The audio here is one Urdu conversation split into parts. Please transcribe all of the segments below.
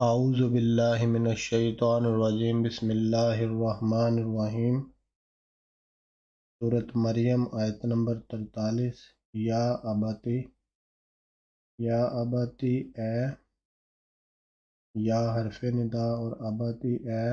اعوذ باللہ من الشیطان الرجیم بسم اللہ الرحمن الرحیم۔ سورۃ مریم آیت نمبر 43۔ یا ابتی، یا ابتی اے، یا حرف ندا اور ابتی اے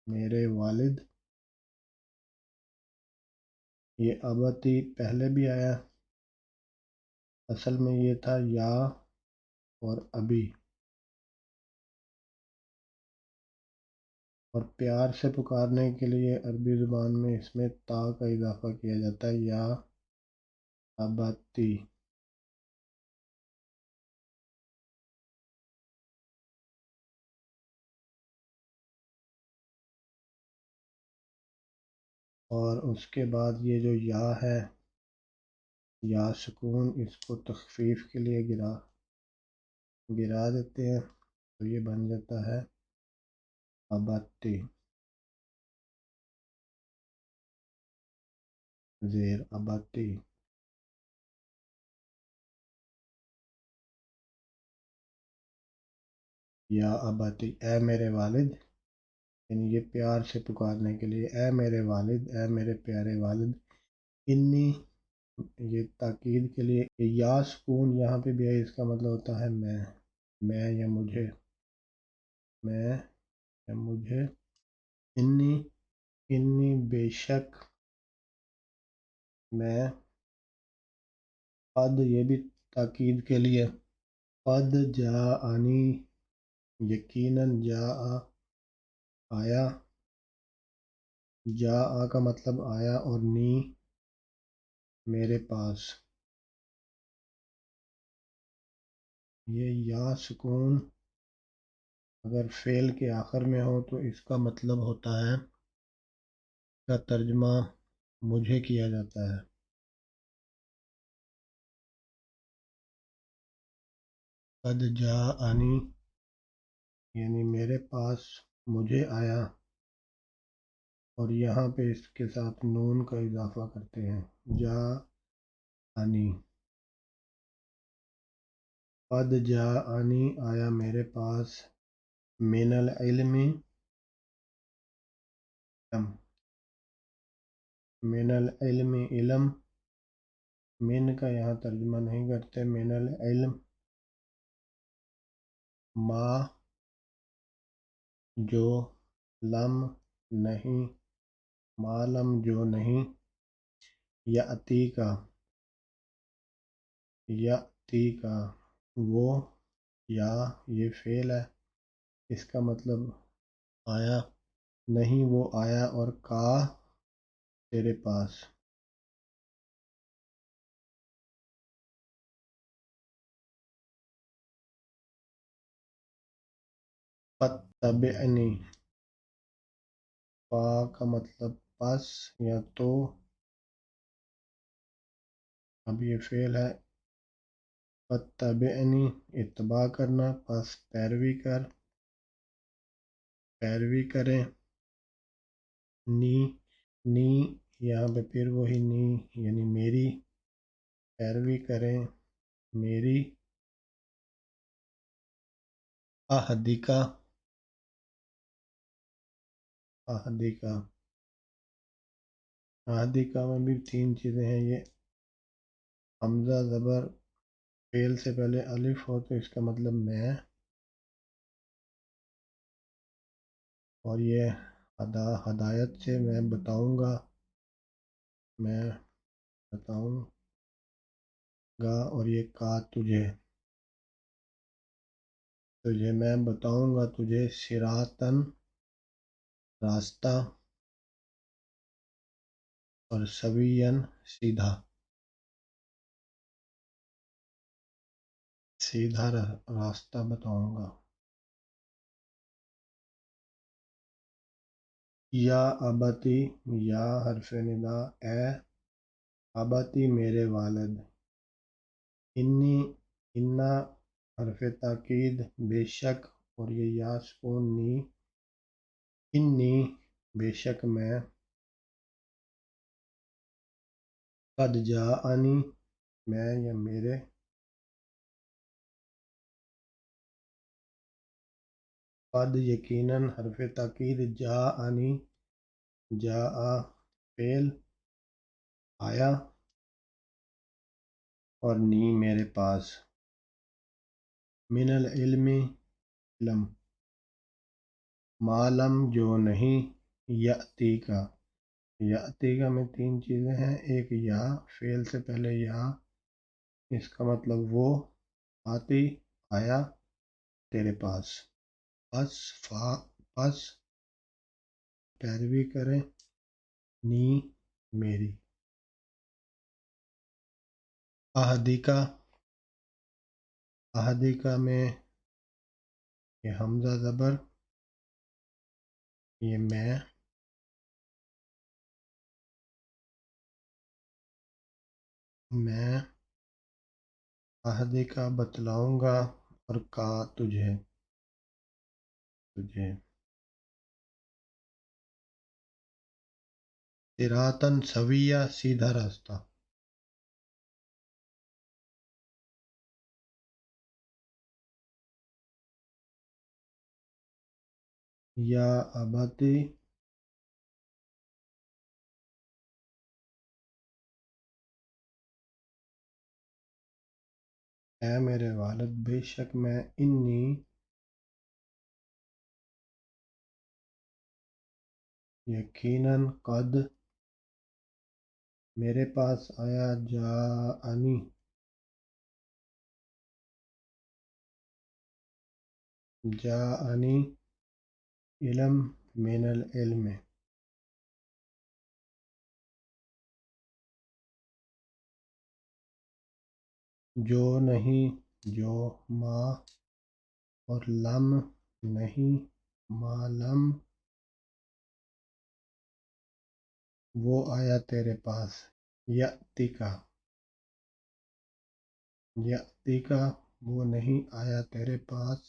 میرے والد۔ یہ ابتی پہلے بھی آیا، اصل میں یہ تھا یا اور ابی، اور پیار سے پکارنے کے لیے عربی زبان میں اس میں تا کا اضافہ کیا جاتا ہے، یا ابتی۔ اور اس کے بعد یہ جو یا ہے، یا سکون، اس کو تخفیف کے لیے گرا دیتے ہیں تو یہ بن جاتا ہے ابتی، زیر ابتی۔ یا ابتی اے میرے والد، یعنی یہ پیار سے پکارنے کے لیے، اے میرے والد، اے میرے پیارے والد۔ انی، یہ تاکید کے لیے، یا سکون یہاں پہ بھی ہے، اس کا مطلب ہوتا ہے میں یا مجھے، میں یا مجھے۔ انی بے شک میں، قد یہ بھی تاکید کے لیے، قد جاءنی یقیناً، جاء آیا، جاء کا مطلب آیا، اور نی میرے پاس۔ یہ یا سکون اگر فعل کے آخر میں ہو تو اس کا مطلب ہوتا ہے، کا ترجمہ مجھے کیا جاتا ہے۔ قد جاءنی یعنی میرے پاس مجھے آیا، اور یہاں پہ اس کے ساتھ نون کا اضافہ کرتے ہیں، جاءنی، قد جاءنی آیا میرے پاس، من العلم، من العلم علم، من کا یہاں ترجمہ نہیں کرتے، من العلم ما جو، لم نہیں، ما لم جو نہیں، یاتی کا، یاتی کا وہ، یا یہ فعل ہے، اس کا مطلب آیا نہیں، وہ آیا، اور کا تیرے پاس۔ فتبعنی، فا کا مطلب پس یا تو، اب یہ فعل ہے، فتبعنی اتباع کرنا، پس پیروی کریں، نی یہاں پہ پھر وہی نی یعنی میری، پیروی کریں میری، اہدیکا، اہدیکا میں بھی تین چیزیں ہیں، یہ حمزہ زبر فعل سے پہلے الف ہو تو اس کا مطلب میں، اور یہ ہدایت سے میں بتاؤں گا، اور یہ کا تجھے میں بتاؤں گا تجھے، صراطاً راستہ، اور سویاً سیدھا راستہ بتاؤں گا۔ یا ابتی، یا حرف ندا، اے ابتی میرے والد، انا حرف تاکید بے شک، اور یہ یا سکون نی، انی بے شک میں، قد جاءنی میں یا میرے، قد یقیناً حرف تاکید، جاءنی، جاء فعل آیا، اور نی میرے پاس، من العلم علم، معلم جو نہیں، یاتی کا، یاتی کا میں تین چیزیں ہیں، ایک یا، فعل سے پہلے یا، اس کا مطلب وہ، آتی آیا تیرے پاس، پس پیروی کریں، نی میری، احدیکہ، احدیکہ میں یہ حمزہ زبر، یہ میں احدیکہ بتلاؤں گا، اور کا تجھے، صراطاً سویہ سیدھا راستہ، یا ابتی، اے میرے والد، بے شک میں، انی یقیناً، قد میرے پاس آیا، جاءنی جاءنی علم، من العلم، جو نہیں، جو ما، اور لم نہیں، ما لم وہ آیا تیرے پاس، یاتی کا، یاتی کا وہ نہیں آیا تیرے پاس،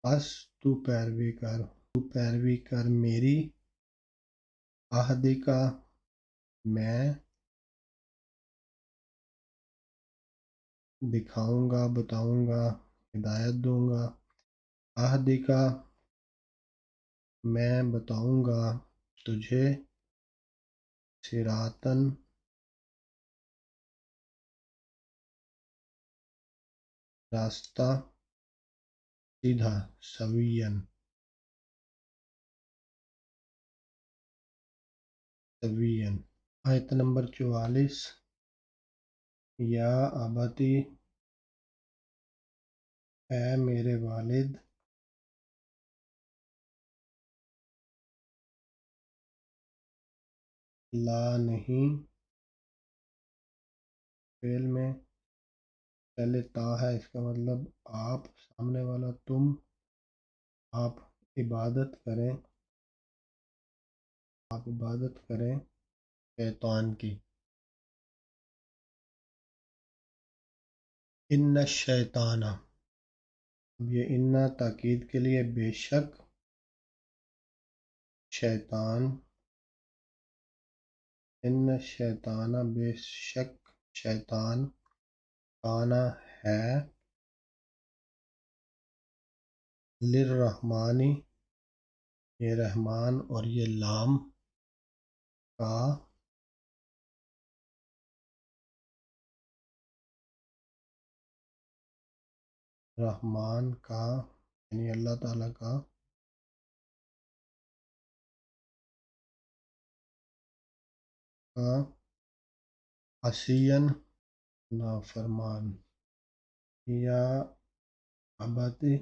بس تو پیروی کر میری، عہدی کا میں دکھاؤں گا، بتاؤں گا، ہدایت دوں گا، عہدی کا میں بتاؤں گا تجھے، صراطاً راستہ، سیدھا، سویاً سویاً۔ آیت نمبر 44، یا ابتی، اے میرے والد، لا نہیں، فعل میں پہلے تا ہے، اس کا مطلب آپ، سامنے والا تم، آپ عبادت کریں، شیطان کی، ان الشیطان، اب یہ ان تاکید کے لیے، بے شک شیطان، ان الشیطان بے شک شیطان، کانا ہے، للرحمانی یہ رحمان اور یہ لام کا، رحمان کا یعنی اللہ تعالیٰ کا عصیاً نافرمان، یا ابتی،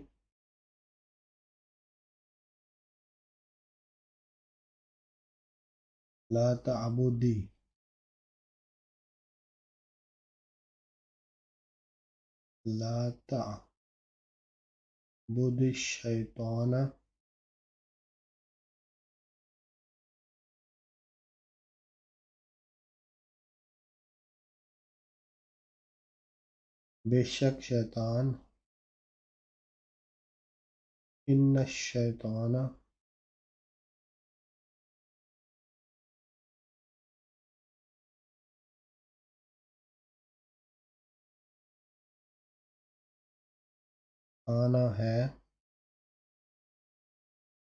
لا تعبدی، لا تعبد الشیطان، بے شک شیطان، ان الشیطان کانا ہے،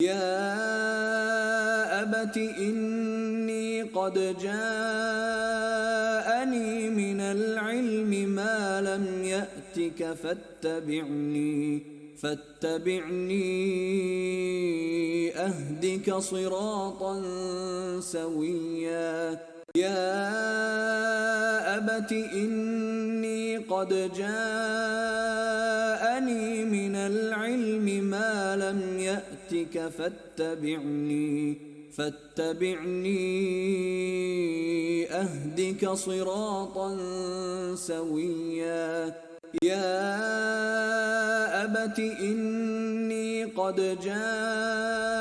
يا أبت إني قد جاءني من العلم ما لم يأتك فاتبعني أهدك صراطا سويا. يا أبت إني قد جاءني من العلم ما لم يأتك فاتبعني أهدك صراطا سويا. يا أبت إني قد جاءني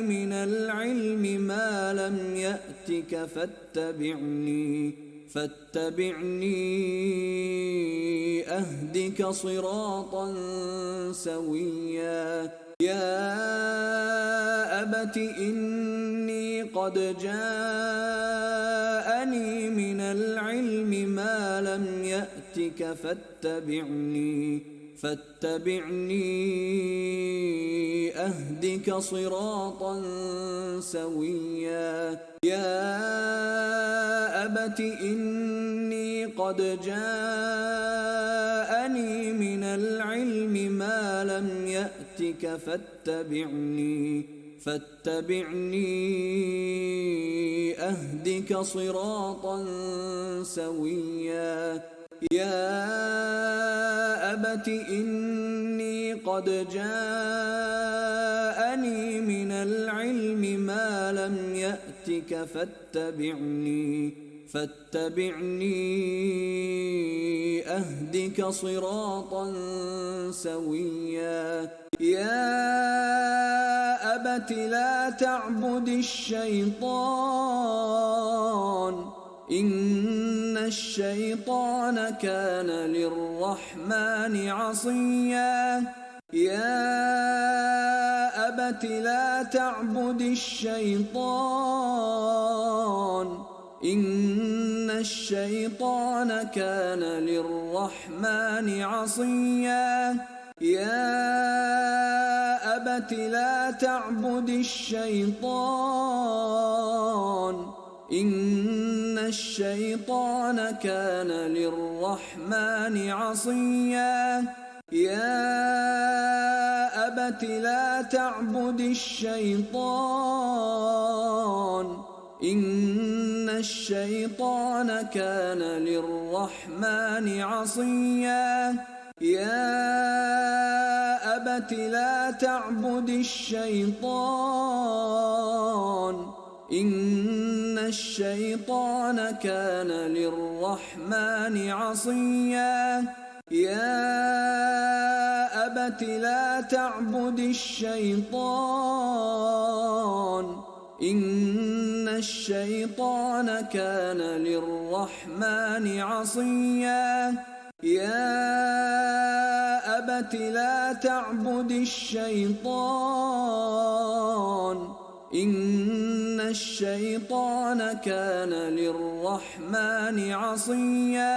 من العلم ما لم يأتك فاتبعني أهدك صراطا سويا. يا أبت إني قد جاءني من العلم ما لم يأتك فاتبعني أهدك صراطا سويا. يا أبت إني قد جاءني من العلم ما لم يأتك فاتبعني أهدك صراطا سويا. يا أبت إني قد جاءني من العلم ما لم يأتك فاتبعني أهدك صراطا سويا. يا أبت لا تعبد الشيطان إن الشيطان كان للرحمن عصيا. يا أبت لا تعبد الشيطان إن الشيطان كان للرحمن عصيا. يا أبت لا تعبد الشيطان إن الشيطان كان للرحمن عصيا. يا أبت لا تعبد الشيطان إن الشيطان كان للرحمن عصيا. يا أبت لا تعبد الشيطان إن الشيطان كان للرحمن عصيا. يا أبت لا تعبد الشيطان إن الشيطان كان للرحمن عصيا. يا أبت لا تعبد الشيطان إن الشيطان كان للرحمن عصيا.